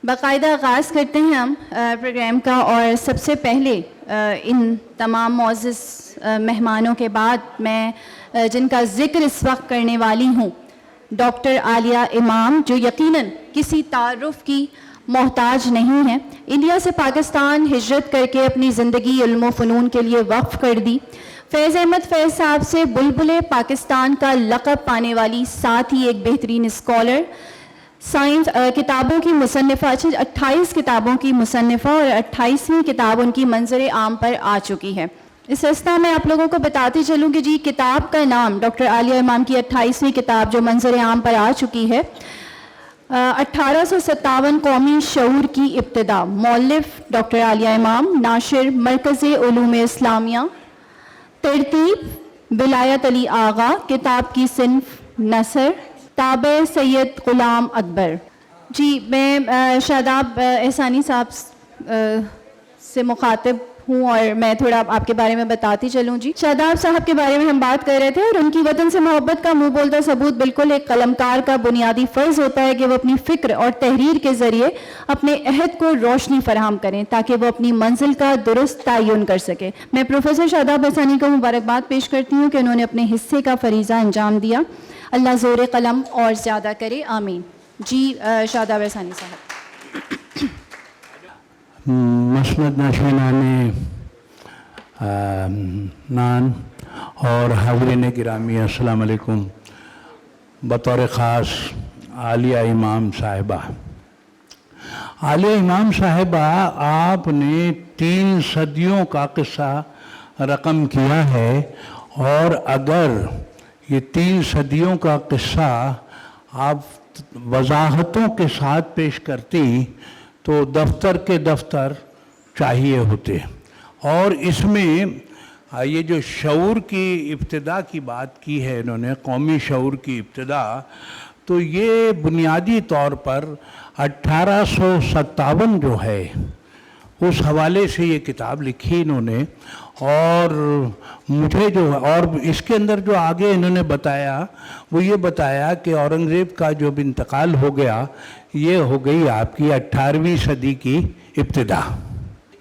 باقاعدہ آغاز کرتے ہیں ہم پروگرام کا، اور سب سے پہلے ان تمام معزز مہمانوں کے بعد میں جن کا ذکر اس وقت کرنے والی ہوں، ڈاکٹر عالیہ امام، جو یقیناً کسی تعارف کی محتاج نہیں ہیں۔ انڈیا سے پاکستان ہجرت کر کے اپنی زندگی علم و فنون کے لیے وقف کر دی۔ فیض احمد فیض صاحب سے بلبل پاکستان کا لقب پانے والی، ساتھ ہی ایک بہترین اسکالر، سائنس کتابوں کی مصنفہ، 28 کتابوں کی مصنفہ، اور 28ویں کتاب ان کی منظر عام پر آ چکی ہے۔ اس رستہ میں آپ لوگوں کو بتاتی چلوں کہ جی کتاب کا نام، ڈاکٹر عالیہ امام کی 28ویں کتاب جو منظر عام پر آ چکی ہے، 1857 قومی شعور کی ابتدا، مؤلف ڈاکٹر عالیہ امام، ناشر مرکز علوم اسلامیہ، ترتیب ولایت علی آغا، کتاب کی صنف نثر، تابع سید غلام اکبر۔ جی میں شاداب احسانی صاحب سے مخاطب ہوں، اور میں تھوڑا آپ کے بارے میں بتاتی چلوں۔ جی شاداب صاحب کے بارے میں ہم بات کر رہے تھے، اور ان کی وطن سے محبت کا منہ بولتا ثبوت بالکل ایک قلمکار کا بنیادی فرض ہوتا ہے کہ وہ اپنی فکر اور تحریر کے ذریعے اپنے عہد کو روشنی فراہم کریں تاکہ وہ اپنی منزل کا درست تعین کر سکے۔ میں پروفیسر شاداب احسانی کو مبارکباد پیش کرتی ہوں کہ انہوں نے اپنے حصے کا فریضہ انجام دیا۔ اللہ زور قلم اور زیادہ کرے، آمین۔ جی شاداب احسانی صاحب۔ مسند ناشرین نان اور حاضرین گرامی، السلام علیکم۔ بطور خاص عالیہ امام صاحبہ، عالیہ امام صاحبہ، آپ نے 3 صدیوں کا قصہ رقم کیا ہے، اور اگر یہ 3 صدیوں کا قصہ آپ وضاحتوں کے ساتھ پیش کرتی تو دفتر کے دفتر چاہیے ہوتے۔ اور اس میں یہ جو شعور کی ابتدا کی بات کی ہے انہوں نے، قومی شعور کی ابتدا، تو یہ بنیادی طور پر 1857 جو ہے اس حوالے سے یہ کتاب لکھی انہوں نے۔ اور مجھے اور اس کے اندر جو آگے انہوں نے بتایا وہ یہ بتایا کہ اورنگزیب کا جب انتقال ہو گیا، یہ ہو گئی آپ کی 18ویں صدی کی ابتدا۔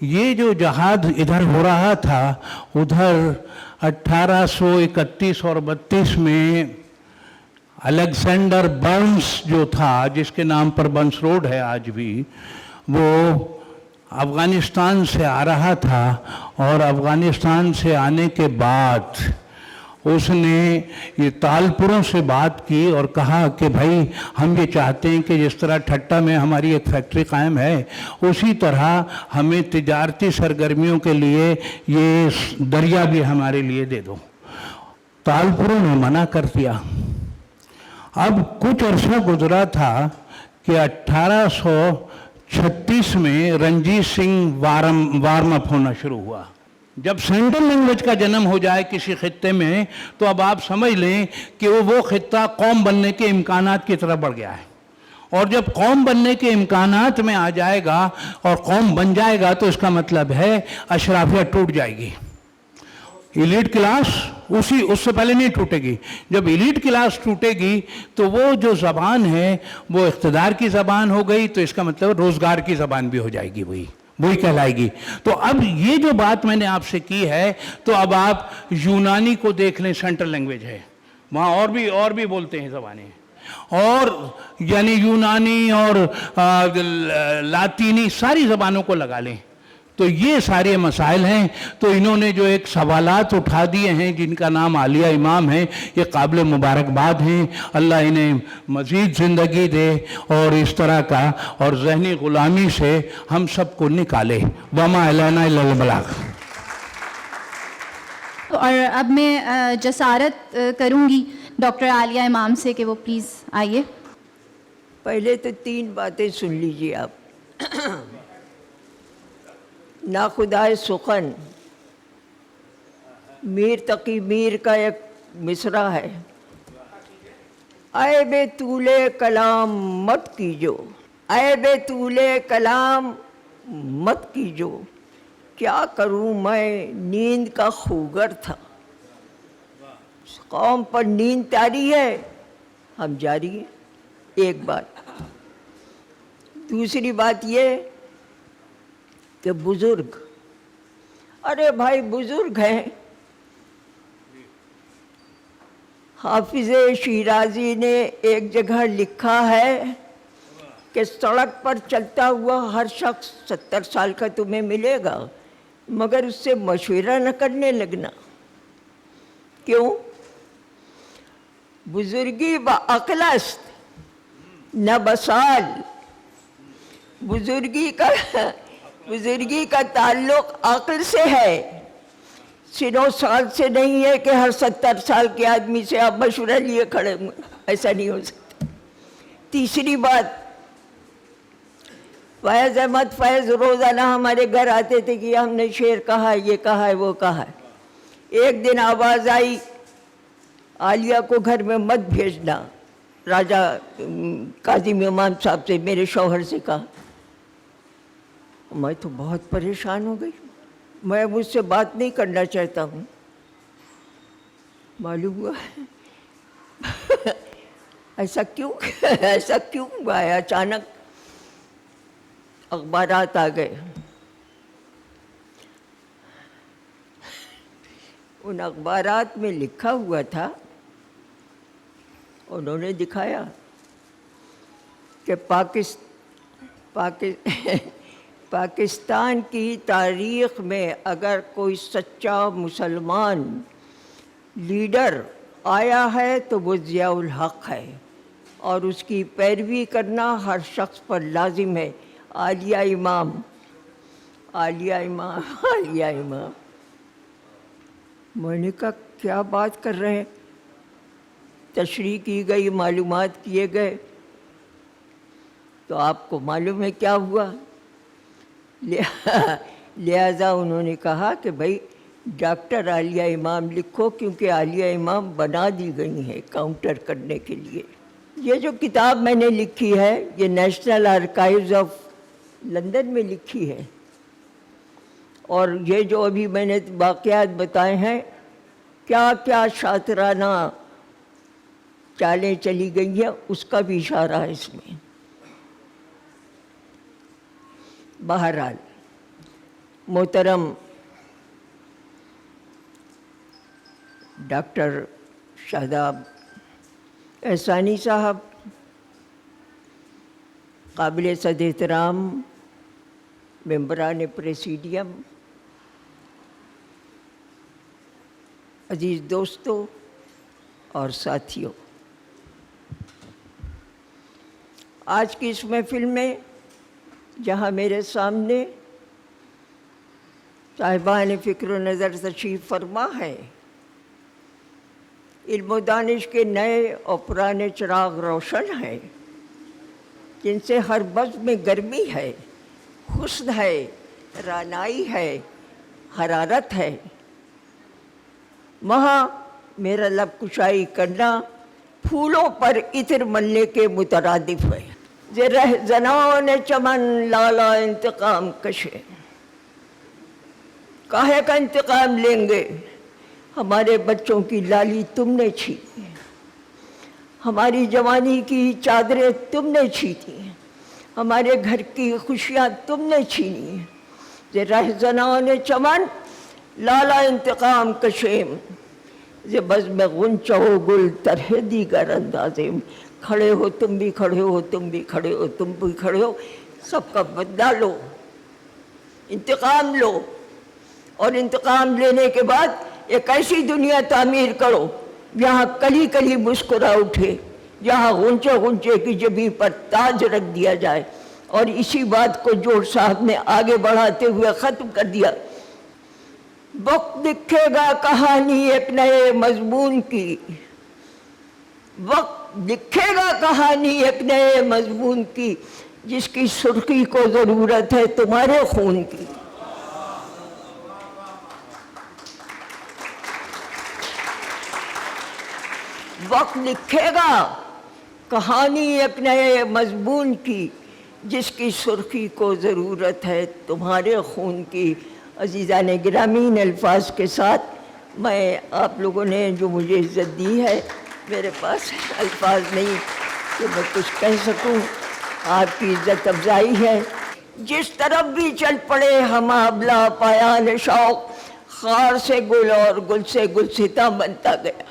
یہ جو جہاد ادھر ہو رہا تھا، ادھر 1831 اور 32 میں الیگزینڈر برنس جو تھا، جس کے نام پر برنس روڈ ہے آج بھی، وہ افغانستان سے آ رہا تھا، اور افغانستان سے آنے کے بعد اس نے یہ تالپوروں سے بات کی اور کہا کہ بھائی ہم یہ چاہتے ہیں کہ جس طرح ٹھٹا میں ہماری ایک فیکٹری قائم ہے، اسی طرح ہمیں تجارتی سرگرمیوں کے لیے یہ دریا بھی ہمارے لیے دے دو۔ تالپوروں نے منع کر دیا۔ اب کچھ عرصہ گزرا تھا کہ 1836 میں رنجیت سنگھ وارم اپ ہونا شروع ہوا۔ جب سینٹرل لینگویج کا جنم ہو جائے کسی خطے میں، تو اب آپ سمجھ لیں کہ وہ خطہ قوم بننے کے امکانات کی طرف بڑھ گیا ہے۔ اور جب قوم بننے کے امکانات میں آ جائے گا اور قوم بن جائے گا، تو اس کا مطلب ہے اشرافیہ ٹوٹ جائے گی۔ ایلیٹ کلاس اس سے پہلے نہیں ٹوٹے گی۔ جب ایلیٹ کلاس ٹوٹے گی تو وہ جو زبان ہے وہ اقتدار کی زبان ہو گئی، تو اس کا مطلب روزگار کی زبان بھی ہو جائے گی، وہی کہلائے گی۔ تو اب یہ جو بات میں نے آپ سے کی ہے، تو اب آپ یونانی کو دیکھ لیں، سینٹرل لینگویج ہے وہاں، اور بھی بولتے ہیں زبانیں، اور یعنی یونانی اور لاطینی ساری زبانوں کو لگا لیں، تو یہ سارے مسائل ہیں۔ تو انہوں نے جو ایک سوالات اٹھا دیے ہیں، جن کا نام عالیہ امام ہے، یہ قابل مبارکباد ہیں۔ اللہ انہیں مزید زندگی دے اور اس طرح کا، اور ذہنی غلامی سے ہم سب کو نکالے۔ وما علینا الا البلاغ۔ اور اب میں جسارت کروں گی ڈاکٹر عالیہ امام سے کہ وہ پلیز آئیے۔ پہلے تو 3 باتیں سن لیجیے آپ۔ ناخدائے سخن میر تقی میر کا ایک مصرع ہے، اے بے طول کلام مت کیجو، اے بے طول کلام مت کیجو، کیا کروں میں نیند کا خوگر تھا۔ قوم پر نیند طاری ہے، ہم جاری ہیں۔ ایک بات۔ دوسری بات یہ کہ بزرگ، ارے بھائی بزرگ ہیں. حافظ شیرازی نے ایک جگہ لکھا ہے کہ سڑک پر چلتا ہوا ہر شخص 70 سال کا تمہیں ملے گا، مگر اس سے مشورہ نہ کرنے لگنا. کیوں؟ بزرگی بعقل است نہ بسال. بزرگی کا تعلق عقل سے ہے، سنو سال سے نہیں ہے کہ ہر 70 سال کے آدمی سے آپ مشورہ لیے کھڑے ہوں، ایسا نہیں ہو سکتا. تیسری بات، فیض احمد فیض روزانہ ہمارے گھر آتے تھے کہ ہم نے شعر کہا ہے، یہ کہا ہے، وہ کہا ہے. ایک دن آواز آئی عالیہ کو گھر میں مت بھیجنا. راجہ کاظم امام صاحب سے، میرے شوہر سے کہا. میں تو بہت پریشان ہو گئی، میں مجھ سے بات نہیں کرنا چاہتا ہوں. معلوم ہوا ایسا کیوں ہوا ہے؟ اچانک اخبارات آ گئے. ان اخبارات میں لکھا ہوا تھا، انہوں نے دکھایا کہ پاکستان کی تاریخ میں اگر کوئی سچا مسلمان لیڈر آیا ہے تو وہ ضیاء الحق ہے، اور اس کی پیروی کرنا ہر شخص پر لازم ہے. عالیہ امام. میں نے کہا کیا بات کر رہے ہیں؟ تشریح کی گئی، معلومات کیے گئے، تو آپ کو معلوم ہے کیا ہوا. لہذا انہوں نے کہا کہ بھائی ڈاکٹر عالیہ امام لکھو، کیونکہ عالیہ امام بنا دی گئی ہیں کاؤنٹر کرنے کے لیے. یہ جو کتاب میں نے لکھی ہے یہ نیشنل آرکائیوز آف لندن میں لکھی ہے، اور یہ جو ابھی میں نے واقعات بتائے ہیں، کیا کیا شاطرانہ چالیں چلی گئی ہیں، اس کا بھی اشارہ ہے اس میں. بہرحال محترم ڈاکٹر شاداب احسانی صاحب، قابل صد احترام ممبران پریسیڈیم، عزیز دوستوں اور ساتھیوں، آج کی اس محفل میں جہاں میرے سامنے صاحبان فکر و نظر تشریف فرما ہے، علم و دانش کے نئے اور پرانے چراغ روشن ہیں، جن سے ہر بزم میں گرمی ہے، حسن ہے، رعنائی ہے، حرارت ہے. وہاں میرا لب کشائی کرنا پھولوں پر عطر ملنے کے مترادف ہے. رہ زنان چمن لالا انتقام کشے، کاہے کا انتقام لیں گے؟ ہمارے بچوں کی لالی تم نے چھینی، ہماری جوانی کی چادریں تم نے چھینی، ہمارے گھر کی خوشیاں تم نے چھینی. رہ زنان چمن لالا انتقام کشیم، بزم غنچہ و گل طرح دیگر اندازیم. کھڑے ہو تم بھی، کھڑے ہو تم بھی، کھڑے ہو تم بھی، کھڑے ہو، سب کا بدلہ لو، انتقام لو، اور انتقام لینے کے بعد ایک ایسی دنیا تعمیر کرو جہاں کلی کلی مسکرا اٹھے، جہاں غنچے غنچے کی جبیں پر تاج رکھ دیا جائے. اور اسی بات کو جوڑ صاحب نے آگے بڑھاتے ہوئے ختم کر دیا. وقت لکھے گا کہانی ایک نئے مضمون کی، وقت لکھے گا کہانی ایک نئے مضمون کی، جس کی سرخی کو ضرورت ہے تمہارے خون کی. وقت لکھے گا کہانی ایک نئے مضمون کی، جس کی سرخی کو ضرورت ہے تمہارے خون کی. عزیزان گرامی، ان الفاظ کے ساتھ میں آپ لوگوں نے جو مجھے عزت دی ہے، میرے پاس الفاظ نہیں کہ میں کچھ کہہ سکوں. آپ کی عزت افزائی ہے. جس طرف بھی چل پڑے ہم آبلا پایان شوق، خار سے گل اور گل سے گلستہ بنتا گیا.